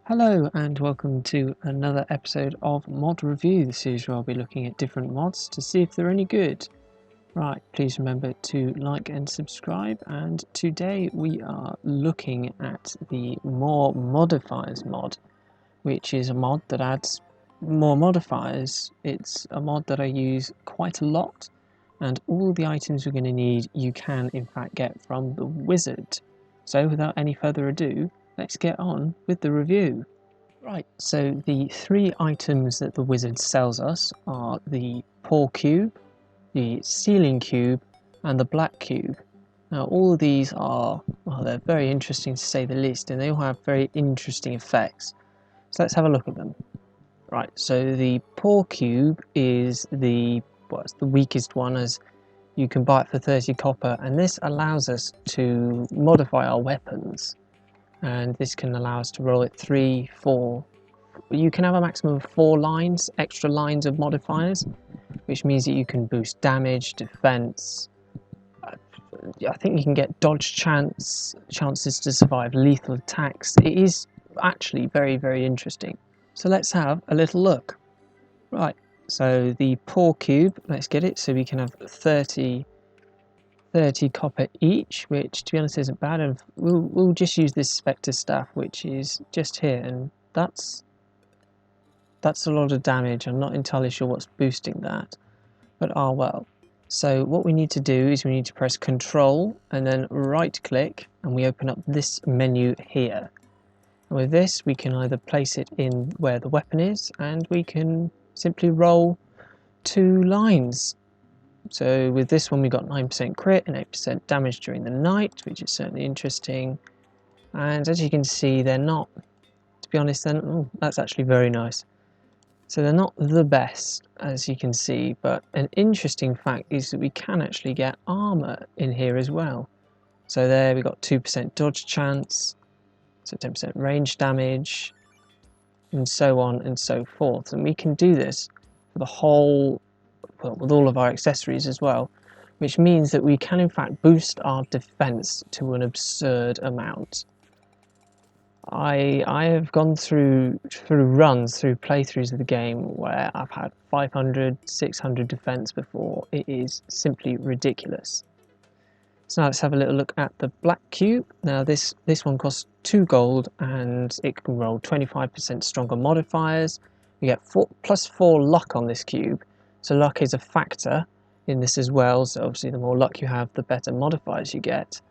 Hello and welcome to another episode of Mod Review, the series where I'll be looking at different mods to see if they're any good. Right, please remember to like and subscribe, and today we are looking at the More Modifiers mod, which is a mod that adds more modifiers. It's a mod that I use quite a lot, and all the items we're going to need you can in fact get from the wizard. So without any further ado, let's get on with the review. Right, so the three items that the wizard sells us are the Pour Cube, the Ceiling Cube, and the Black Cube. Now all of these are, well, they're very interesting to say the least, and they all have very interesting effects. So let's have a look at them. Right, so the Pour Cube is it's the weakest one, as you can buy it for 30 copper, and this allows us to modify our weapons. And this can allow us to roll it 3, 4. You can have a maximum of 4 lines, extra lines of modifiers, which means that you can boost damage, defense. I think you can get dodge chances to survive lethal attacks. It is actually very, very interesting. So let's have a little look. Right, so the Pour Cube, let's get it so we can have 30 copper each, which to be honest isn't bad, and we'll just use this Spectre Staff, which is just here, and that's a lot of damage. I'm not entirely sure what's boosting that, but well. So what we need to do is we need to press Control and then right click, and we open up this menu here. And with this we can either place it in where the weapon is, and we can simply roll 2 lines. So with this one we got 9% crit and 8% damage during the night, which is certainly interesting. And as you can see, they're not, to be honest, that's actually very nice. So they're not the best, as you can see, but an interesting fact is that we can actually get armor in here as well. So there we got 2% dodge chance, so 10% range damage, and so on and so forth. And we can do this for the whole, well, with all of our accessories as well, which means that we can in fact boost our defense to an absurd amount. I have gone through playthroughs of the game where I've had 500, 600 defense before. It is simply ridiculous. So now let's have a little look at the Black Cube. Now this one costs 2 gold, and it can roll 25% stronger modifiers. You get +4 luck on this cube, so luck is a factor in this as well, so obviously the more luck you have, the better modifiers you get.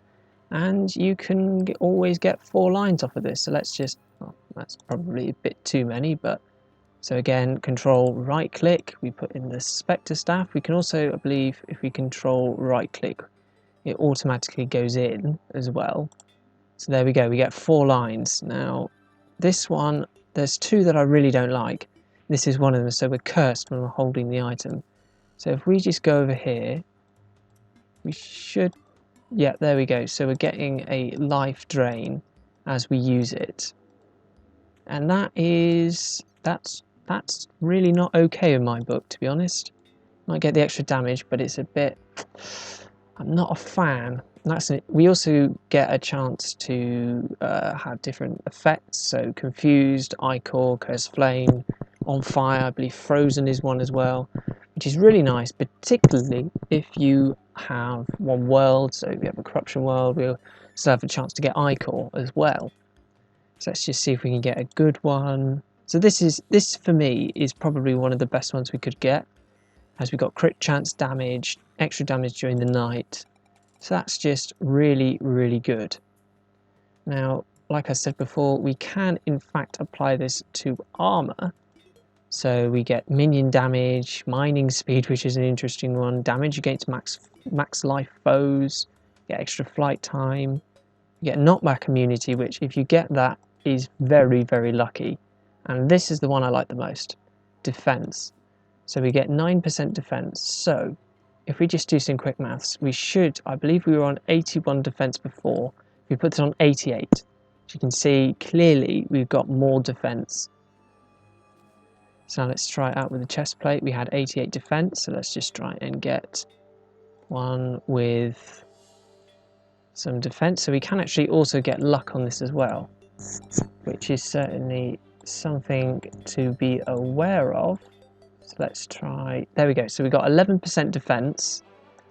And you can always get 4 lines off of this, so let's just, well, that's probably a bit too many, but so again, control right click, we put in the Spectre Staff. We can also, I believe, if we control right click, it automatically goes in as well. So there we go, we get 4 lines. Now this one, there's 2 that I really don't like. This is one of them, so we're cursed when we're holding the item. So if we just go over here, we should, yeah, there we go. So we're getting a life drain as we use it. And that's really not okay in my book, to be honest. Might get the extra damage, but it's a bit, I'm not a fan. We also get a chance to have different effects, so Confused, Ichor, Curse Flame, On Fire, I believe Frozen is one as well, which is really nice, particularly if you have one world. So if you have a Corruption world, we'll still have a chance to get Ichor as well. So let's just see if we can get a good one. So this for me is probably one of the best ones we could get, as we got crit chance damage, extra damage during the night. So that's just really, really good. Now, like I said before, we can in fact apply this to armor. So we get minion damage, mining speed, which is an interesting one, damage against max life foes, get extra flight time, you get knockback immunity, which if you get that is very, very lucky. And this is the one I like the most, defense. So we get 9% defense. So if we just do some quick maths, we should, I believe we were on 81 defense before. We put it on 88. As you can see, clearly we've got more defense. So now let's try it out with the chest plate. We had 88 defense, so let's just try and get one with some defense. So we can actually also get luck on this as well. which is certainly something to be aware of. So let's try, there we go. So we got 11% defense,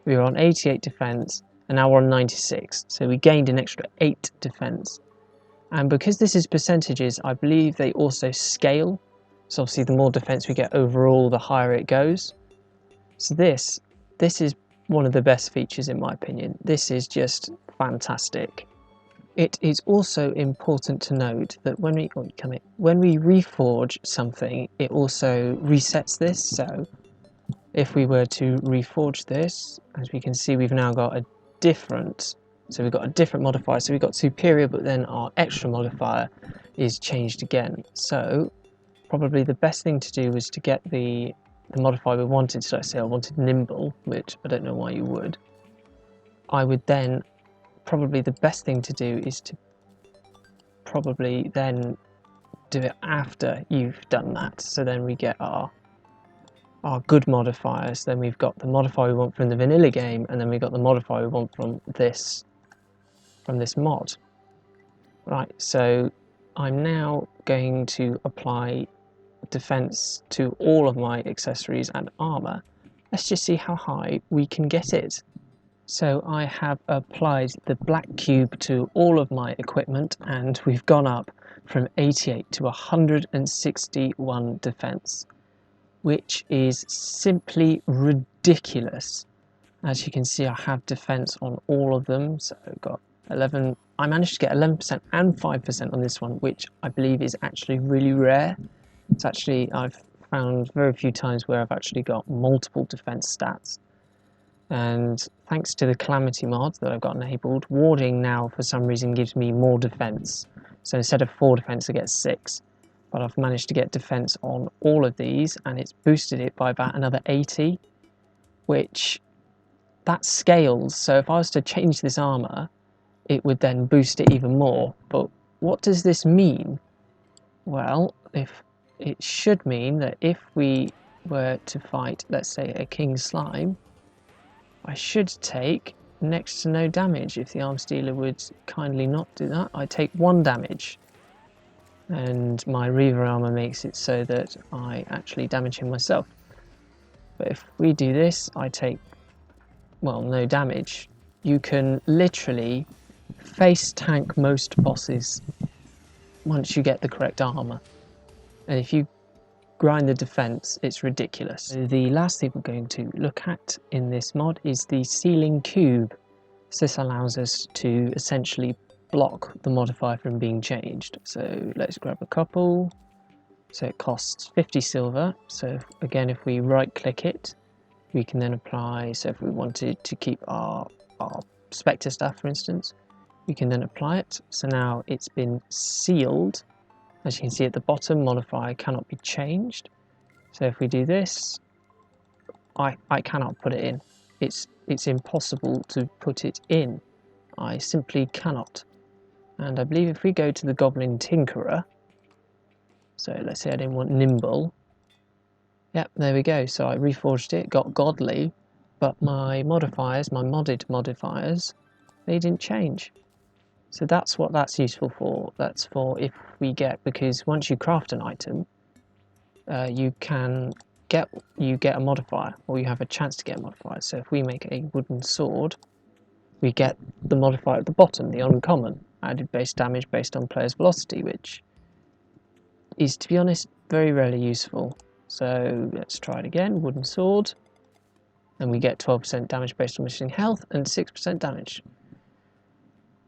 we were on 88 defense, and now we're on 96. So we gained an extra 8 defense. And because this is percentages, I believe they also scale. So obviously the more defense we get overall, the higher it goes. So this is one of the best features in my opinion. This is just fantastic. It is also important to note that when we reforge something, it also resets this. So if we were to reforge this, as we can see, we've now got a different, so we've got a different modifier. So we've got superior, but then our extra modifier is changed again. So probably the best thing to do was to get the modifier we wanted. So let's say I wanted nimble, which I don't know why you would. I would then, probably the best thing to do is to probably then do it after you've done that. So then we get our good modifiers. Then we've got the modifier we want from the vanilla game, and then we've got the modifier we want from this mod. Right, so I'm now going to apply defense to all of my accessories and armor. Let's just see how high we can get it. So I have applied the black cube to all of my equipment, and we've gone up from 88 to 161 defense, which is simply ridiculous. As you can see, I have defense on all of them, so I've got 11. I managed to get 11% and 5% on this one, which I believe is actually really rare. It's actually, I've found very few times where I've actually got multiple defense stats. And thanks to the Calamity mod that I've got enabled, warding now for some reason gives me more defense. So instead of 4 defense, I get 6. But I've managed to get defense on all of these, and it's boosted it by about another 80, which that scales. So if I was to change this armor, it would then boost it even more. But what does this mean? Well, if it should mean that if we were to fight, let's say, a king slime, I should take next to no damage. If the arms dealer would kindly not do that, I take 1 damage. And my Reaver armor makes it so that I actually damage him myself. But if we do this, I take, well, no damage. You can literally face tank most bosses once you get the correct armor. And if you grind the defense, it's ridiculous. So the last thing we're going to look at in this mod is the ceiling cube. So this allows us to essentially block the modifier from being changed. So let's grab a couple. So it costs 50 silver. So again, if we right click it, we can then apply. So if we wanted to keep our Spectre staff, for instance, we can then apply it. So now it's been sealed. As you can see at the bottom, modifier cannot be changed. So if we do this, I cannot put it in. It's impossible to put it in. I simply cannot. And I believe if we go to the Goblin Tinkerer, so let's say I didn't want nimble. Yep, there we go. So I reforged it, got godly, but my modifiers, my modded modifiers, they didn't change. So that's what that's useful for. That's for if we get, because once you craft an item, you get a modifier, or you have a chance to get a modifier. So if we make a wooden sword, we get the modifier at the bottom, the uncommon, added base damage based on player's velocity, which is, to be honest, very rarely useful. So let's try it again, wooden sword, and we get 12% damage based on missing health and 6% damage,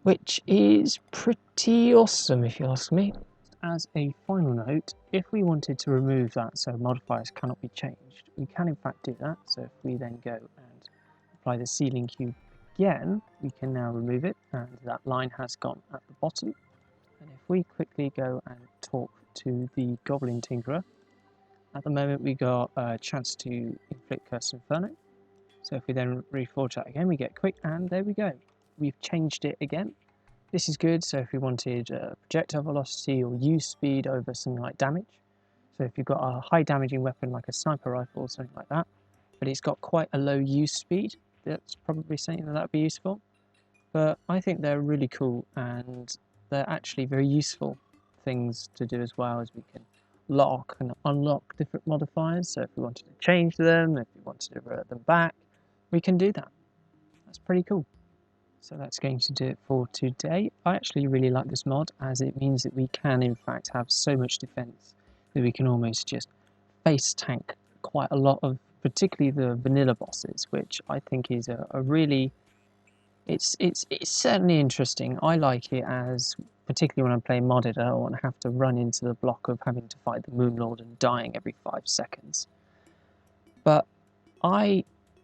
which is pretty awesome if you ask me. As a final note, if we wanted to remove that so modifiers cannot be changed, we can in fact do that. So if we then go and apply the ceiling cube again, we can now remove it, and that line has gone at the bottom. And if we quickly go and talk to the Goblin Tinkerer, at the moment we got a chance to inflict Curse Inferno. So if we then reforge that again, we get quick, and there we go. We've changed it again. This is good, so if we wanted projectile velocity or use speed over something like damage. So if you've got a high damaging weapon like a sniper rifle or something like that, but it's got quite a low use speed, that's probably something that would be useful. But I think they're really cool, and they're actually very useful things to do as well, as we can lock and unlock different modifiers. So if we wanted to change them, if we wanted to revert them back, we can do that. That's pretty cool. So that's going to do it for today. I actually really like this mod, as it means that we can in fact have so much defense that we can almost just face tank quite a lot of, particularly the vanilla bosses, which I think is a really, it's certainly interesting. I like it, as particularly when I'm playing modded, I don't want to have to run into the block of having to fight the Moonlord and dying every 5 seconds. But I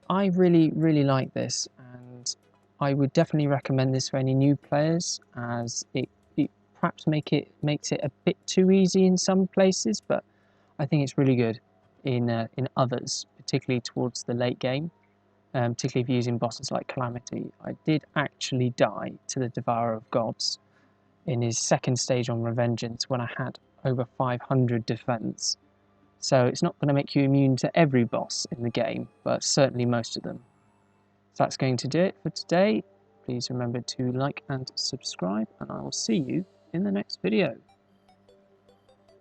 really like this, and I would definitely recommend this for any new players, as it perhaps makes it a bit too easy in some places, but I think it's really good in others, particularly towards the late game. Particularly if you're using bosses like Calamity. I did actually die to the Devourer of Gods in his second stage on Revengeance when I had over 500 defense. So it's not going to make you immune to every boss in the game, but certainly most of them. So that's going to do it for today. Please remember to like and subscribe, and I will see you in the next video.